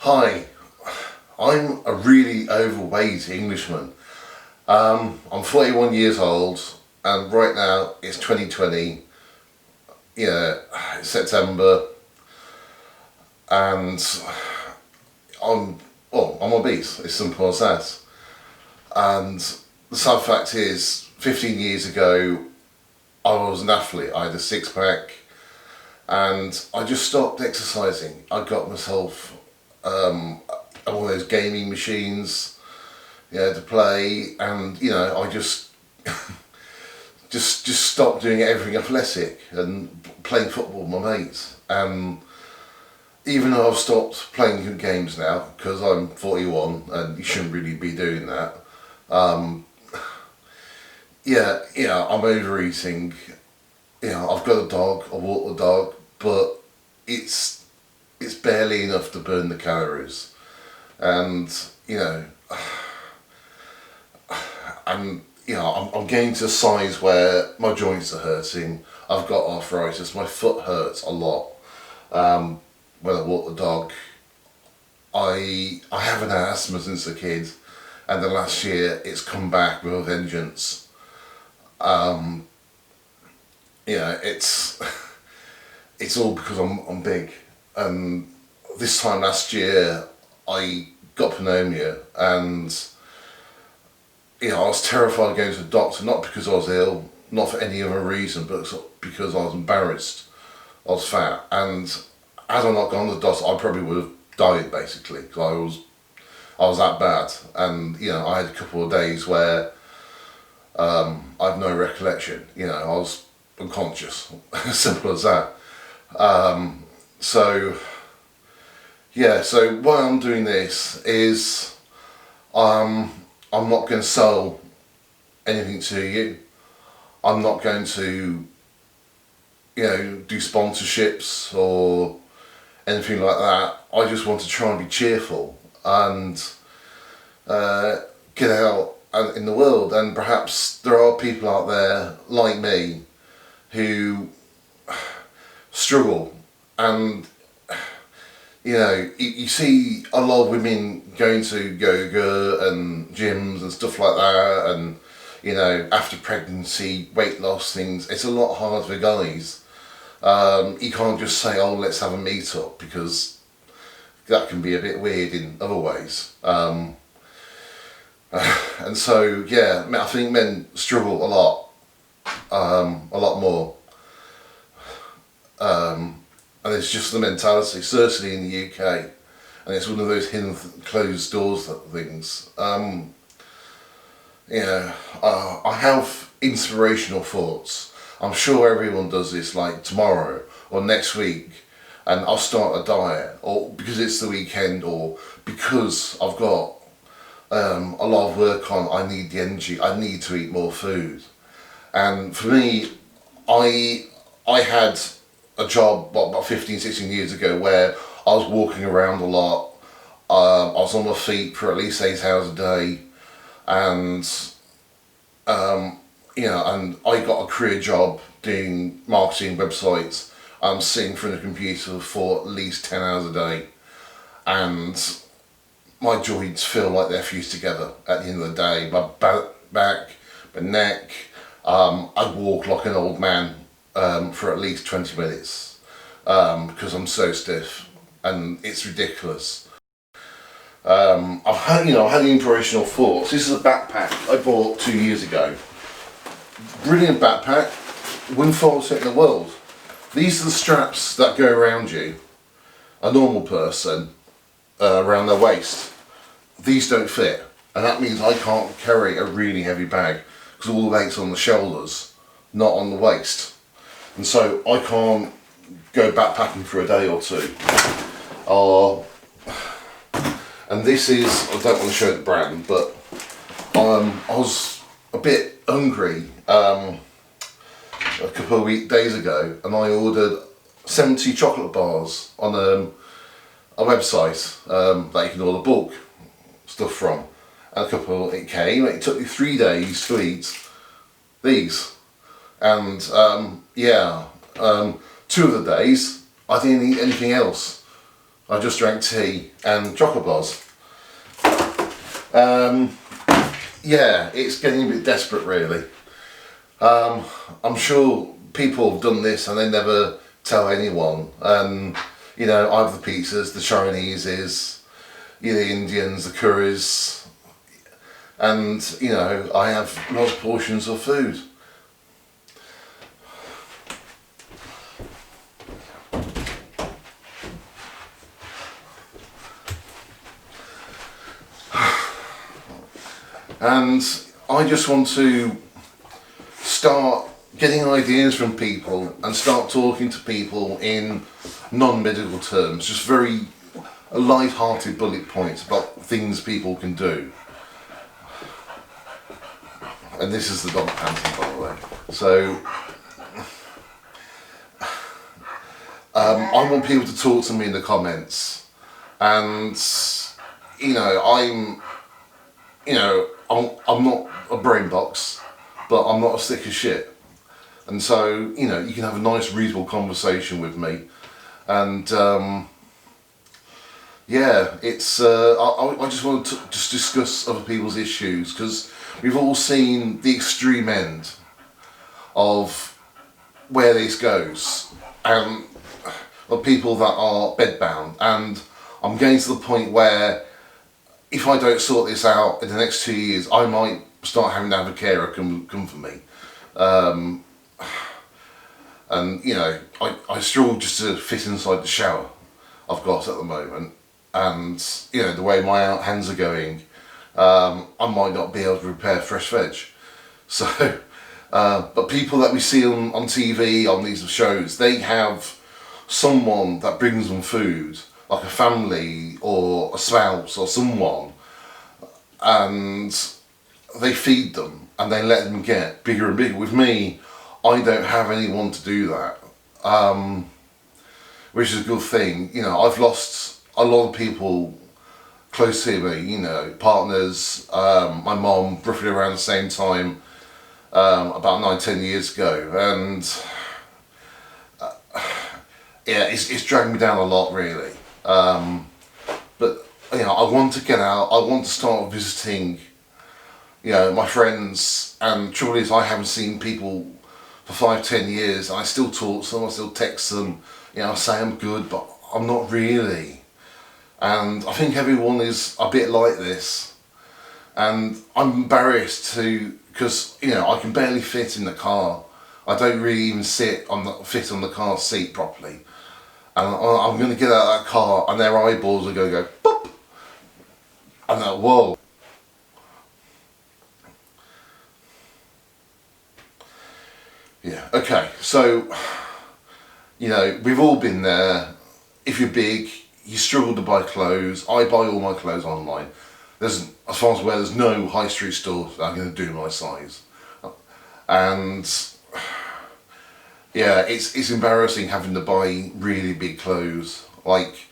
Hi, I'm a really overweight Englishman. I'm 41 years old and right now it's 2020, it's September, and I'm obese, it's simple as that. And the sad fact is, 15 years ago I was an athlete, I had a six pack, and I just stopped exercising. I got myself one of those gaming machines, to play, and I just just stopped doing everything athletic and playing football with my mates. And even though I've stopped playing good games now because I'm 41 and you shouldn't really be doing that. Um, I'm overeating. I've got a dog. I walk the dog, but it's it's barely enough to burn the calories, and I'm getting to a size where my joints are hurting. I've got arthritis. My foot hurts a lot. When I walk the dog, I haven't had asthma since a kid, and the last year it's come back with a vengeance. Um, it's it's all because I'm big, and this time last year I got pneumonia, and I was terrified going to the doctor, not because I was ill, not for any other reason, but because I was embarrassed. I was fat, and had I not gone to the doctor, I probably would have died basically, because I was that bad. And I had a couple of days where I have no recollection. I was unconscious, simple as that. So why I'm doing this is I'm not going to sell anything to you. I'm not going to do sponsorships or anything like that. I just want to try and be cheerful and get out in the world. And perhaps there are people out there like me who struggle, and you see a lot of women going to yoga and gyms and stuff like that, and after pregnancy, weight loss things, it's a lot harder for guys. You can't just say, oh, let's have a meet up, because that can be a bit weird in other ways. And so, I think men struggle a lot more. And it's just the mentality, certainly in the UK, and it's one of those hidden closed doors things. I have inspirational thoughts. I'm sure everyone does this, like tomorrow or next week, and I'll start a diet, or because it's the weekend, or because I've got a lot of work on, I need the energy, I need to eat more food. And for me, I had a job about 15, 16 years ago where I was walking around a lot. I was on my feet for at least 8 hours a day, and and I got a career job doing marketing websites. I'm sitting in front of a computer for at least 10 hours a day, and my joints feel like they're fused together at the end of the day. My back, my neck, I walk like an old man for at least 20 minutes because I'm so stiff, and it's ridiculous. I've had inspirational thoughts. This is a backpack I bought 2 years ago. Brilliant backpack, wouldn't fault it in the world. These are the straps that go around you, a normal person, around their waist. These don't fit, and that means I can't carry a really heavy bag because all the weight's on the shoulders, not on the waist. And so I can't go backpacking for a day or two. And this is, I don't want to show the brand, but I was a bit hungry a couple of days ago, and I ordered 70 chocolate bars on a website that you can order bulk stuff from. And it came, it took me 3 days to eat these. And 2 of the days I didn't eat anything else I just drank tea and chocolate bars. Yeah, it's getting a bit desperate really. I'm sure people have done this and they never tell anyone. And you know, I have the pizzas, the Chineses, the Indians, the curries, and you know, I have large portions of food. And I just want to start getting ideas from people and start talking to people in non-medical terms, just very light-hearted bullet points about things people can do. And this is the dog panting, by the way. So I want people to talk to me in the comments, and you know, I'm not a brain box, but I'm not a stick of shit. And so, you know, you can have a nice, reasonable conversation with me. And yeah, it's I just want to just discuss other people's issues, because we've all seen the extreme end of where this goes, and of people that are bedbound. And I'm getting to the point where if I don't sort this out in the next 2 years, I might start having to have a carer come for me. And you know, I struggle just to fit inside the shower I've got at the moment, and you know, the way my hands are going, I might not be able to prepare fresh veg. So, but people that we see on TV, on these shows, they have someone that brings them food, like a family or a spouse or someone, and they feed them and they let them get bigger and bigger. With me, I don't have anyone to do that, which is a good thing. You know, I've lost a lot of people close to me, you know, partners, my mom roughly around the same time, about 9-10 years ago, and yeah, it's dragged me down a lot really. But you know, I want to get out, I want to start visiting, you know, my friends, and the trouble is I haven't seen people for 5-10 years, and I still talk to them, I still text them, you know, I say I'm good, but I'm not really. And I think everyone is a bit like this, and I'm embarrassed to, because you know, I can barely fit in the car. I don't really even fit on the car seat properly. And I'm going to get out of that car and their eyeballs are going to go boop. And I'm like, whoa. Yeah, okay, so, you know, we've all been there. If you're big, you struggle to buy clothes. I buy all my clothes online. There's, as far as I'm aware, there's no high street store that are going to do my size. And yeah, it's embarrassing having to buy really big clothes, like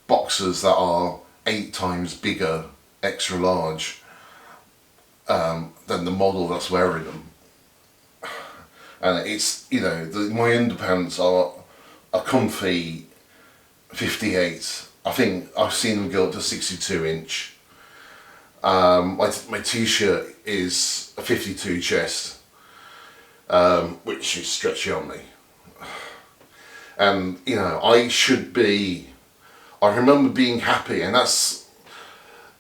boxers that are 8 times bigger, extra large, than the model that's wearing them. And it's, you know, my underpants are a comfy 58. I think I've seen them go up to 62 inch. My t-shirt is a 52 chest, which is stretchy on me. And you know, I remember being happy, and that's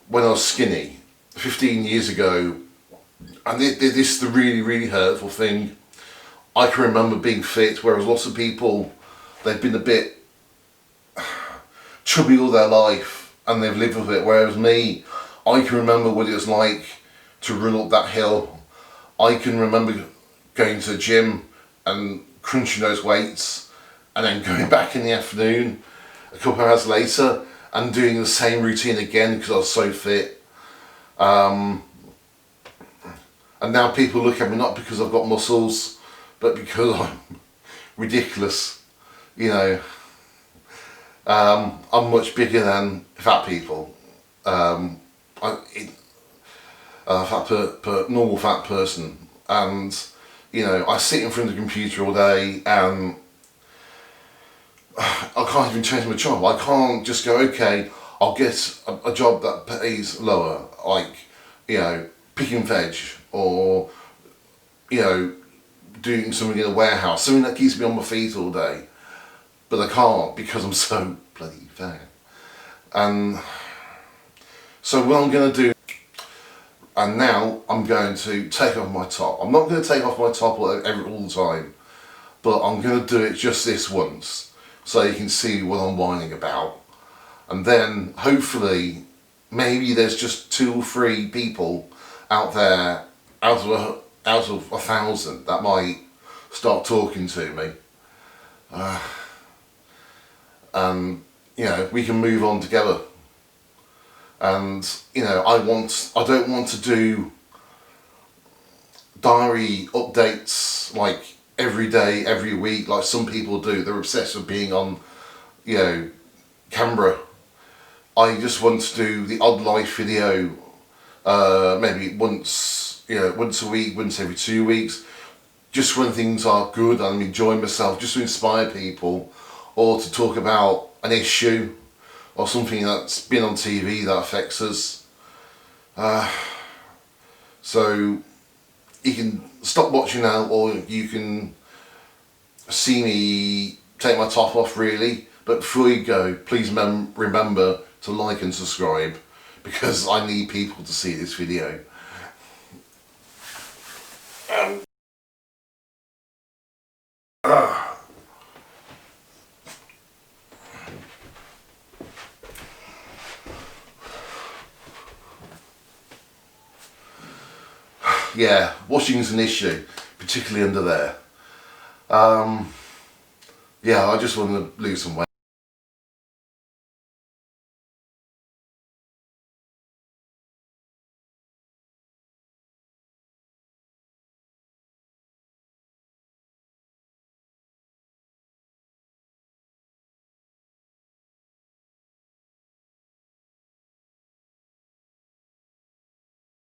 when I was skinny 15 years ago. And this is the really hurtful thing. I can remember being fit, whereas lots of people, they've been a bit chubby all their life and they've lived with it, whereas me, I can remember what it was like to run up that hill. I can remember going to the gym and crunching those weights and then going back in the afternoon a couple of hours later and doing the same routine again because I was so fit. And now people look at me not because I've got muscles, but because I'm ridiculous. You know, I'm much bigger than fat people. Normal fat person, and you know, I sit in front of the computer all day, and I can't even change my job. I can't just go, okay, I'll get a job that pays lower, like, you know, picking veg, or, you know, doing something in a warehouse, something that keeps me on my feet all day. But I can't because I'm so bloody fat. And so what I'm going to do, and now I'm going to take off my top. I'm not going to take off my top all the time, but I'm going to do it just this once, so you can see what I'm whining about. And then hopefully, maybe there's just 2 or 3 people out there, out of 1,000, that might start talking to me. And, you know, we can move on together. And, you know, I don't want to do diary updates like every day, every week, like some people do. They're obsessed with being on, you know, camera. I just want to do the odd life video, maybe once, you know, once a week, once every 2 weeks, just when things are good and I'm enjoying myself, just to inspire people, or to talk about an issue or something that's been on TV that affects us. So you can stop watching now, or you can see me take my top off, really. But before you go, please remember to like and subscribe, because I need people to see this video. Yeah, washing's an issue, particularly under there. Yeah, I just want to lose some weight.